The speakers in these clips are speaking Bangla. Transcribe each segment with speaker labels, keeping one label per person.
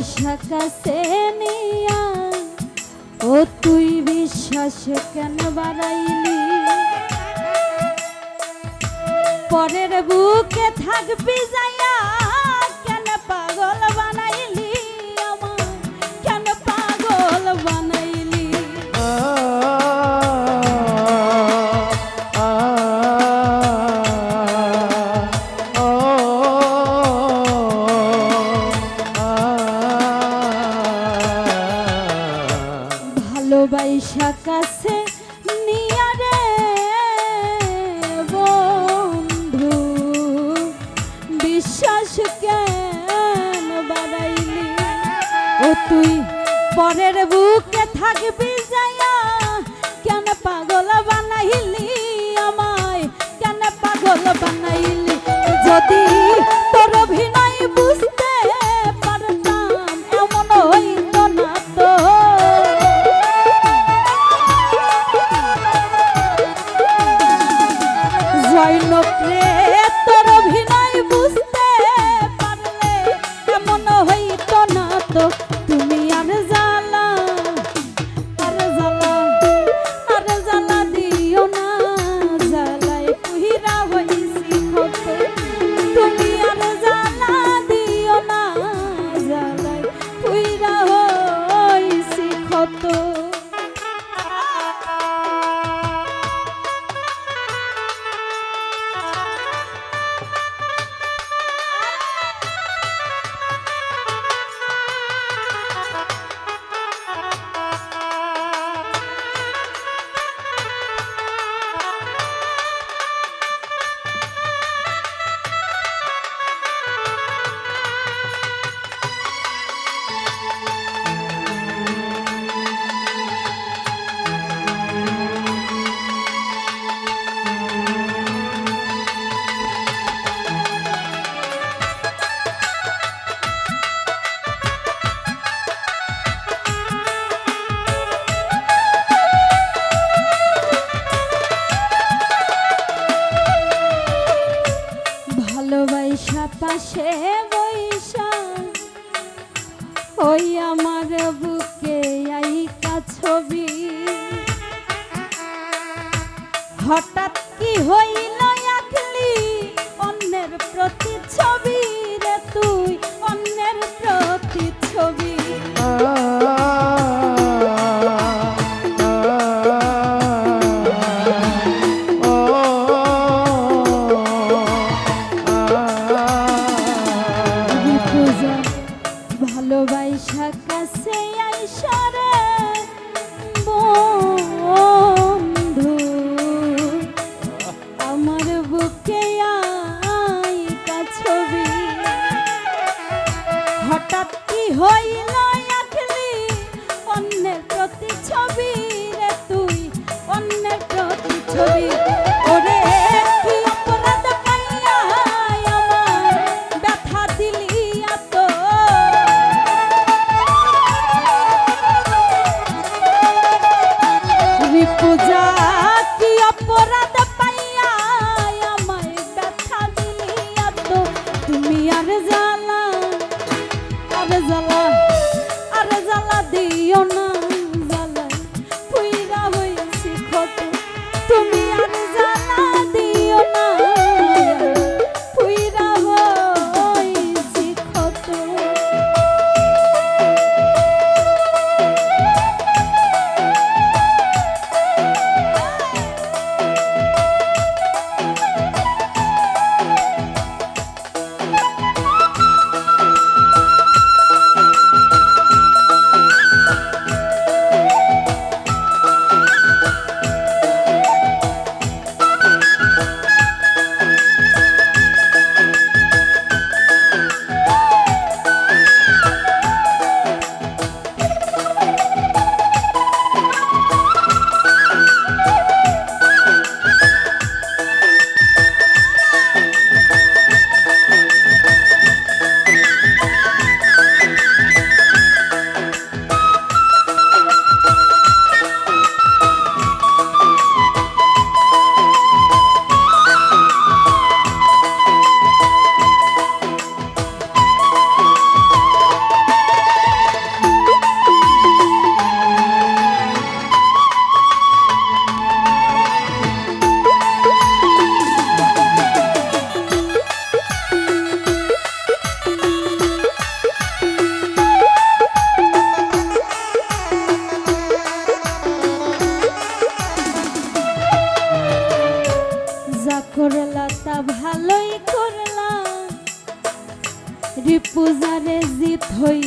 Speaker 1: ভালোবাসা কাছে নিয়া ও তুই বিশ্বাস কেন বাড়াইলি পরের বুকে থাকবি যাইয়া কেন পাগল বানাইলি আমার কেন পাগল বানাইলি ভালোবাসা কাছে নিয়া রে বন্ধু বিশ্বাস কেন বাড়াইলি ও তুই পরের বুকে থাকবি যাইয়া কেন পাগল বানাইলি আমায় কেন পাগল বানাইলি যদি তোর অভিনয় বুঝতে পারতাম এমন হইতো না তো জয়নকরে তোর অভিনয় বুঝতে পারলে এমন হইতো না তো তুমি আর জ্বালা দিও না জ্বালায় পুহিরা হইছি কত তুমি আর জ্বালা দিও না জ্বালায় পুহিরা হইছি কত ভালোবাসা পাশে বৈশা ওই আমার বুকে আইকা ছবি হঠাৎ কি হইল আঁকলি অন্যের প্রতি ছবি রে তুই অন্যের প্রতি ছবি ভালোবাসা কাছে আইসা রে বন্ধু আমার বুকে আইকা ছবি হঠাৎ কি হইল আঁকলি অন্যের প্রতি ছবি রে তুই অন্যের প্রতি ছবি ওরে কি অপরাধ পাইয়া আমার ব্যথা দিলি এত পূজা কি অপরাধ পাইয়া আমায় ব্যথা দিলি এত তুমি আর জ্বালা দিও না জ্বালা পুইরা হইছি ক্ষত তুমি আর জ্বালা দিও না পুইরা হইছি ক্ষত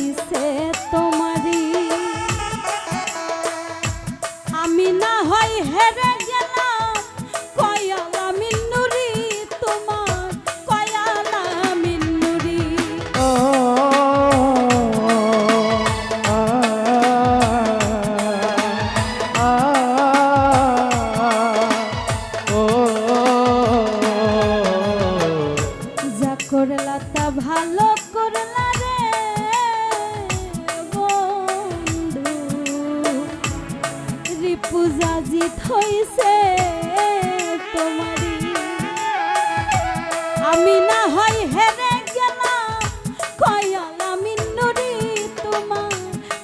Speaker 1: হইছে তোমারই। আমি না হয় হেরে গেলাম কয়ালা মিন্নুরি, তোমার কয়ালা মিন্নুরি। যা করলা তা ভালো করলা রে বন্ধু, রিপুজা জিত হইছে তোমারই। আমি না হয় হেরে গেলাম কয়ালা মিন্নুরি, তোমার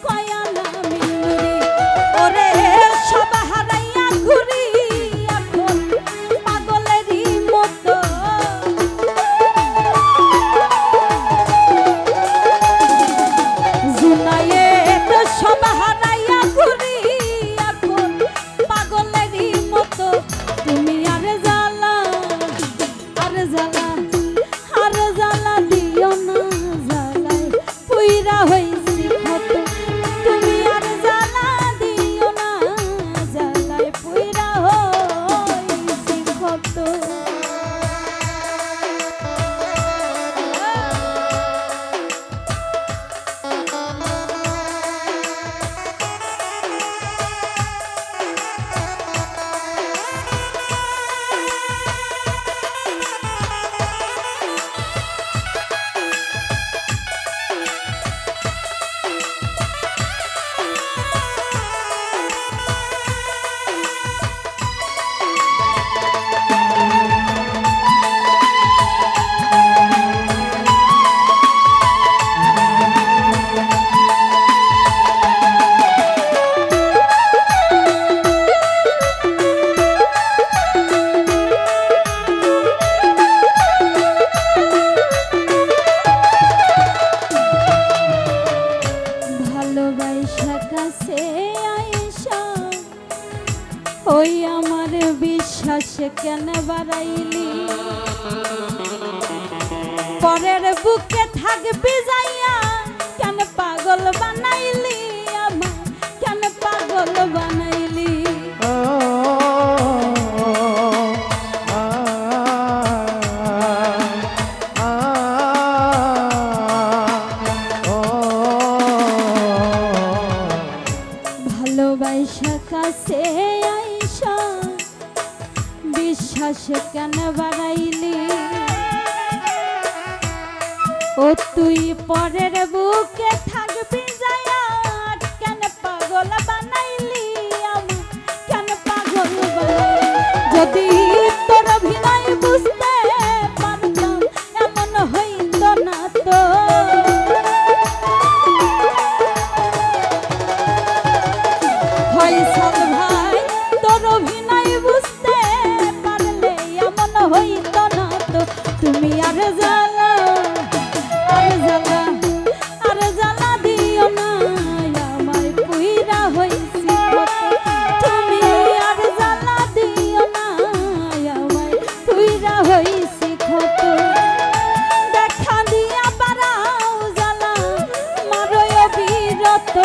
Speaker 1: কয়ালা মিন্নুরি। ওরে সব হারাইয়া ঘুরি এখন পাগলেরই মতো, জুনায়ে তো সব হারাইয়া ঘুরি এখন পাগলেরই মতো। তুমি আর জ্বালা আর জ্বালা আর জ্বালা দিও না, জ্বালায় পুইরা হইছি ক্ষত। তুমি আর জ্বালা দিও না, জ্বালায় পুইরা হইছি ক্ষত। ভালোবাসা কাছে আইসা ওই আমার বিশ্বাস কেন বাড়াইলি, পরের বুকে থাকবি যাইয়া কেন পাগল বানাইলি, আমার কেন পাগল বানাইলি। ভালোবাসা কাছে আইসা বিশ্বাস কেন বাড়াইলি, ও তুই পরের বুকে থাকবি যায়া কেন পাগল বানাইলি, আমার কেন পাগল বানাইলি। যদি তোর অভিনয় বুঝতে পারতাম এমন হইত না তো, ফয়সাল ভাই তোর অভিনয় বুঝতে পারলে এমন হইত না তো। তুমি আর জ্বালা আর জ্বালা আর জ্বালা দিও না, আমার পুইরা হইছি ক্ষত। তুমি আর জ্বালা দিও না, আমার পুইরা হইছি ক্ষত। দেখা দিয়া বাড়াও জ্বালা মারো অবিরত।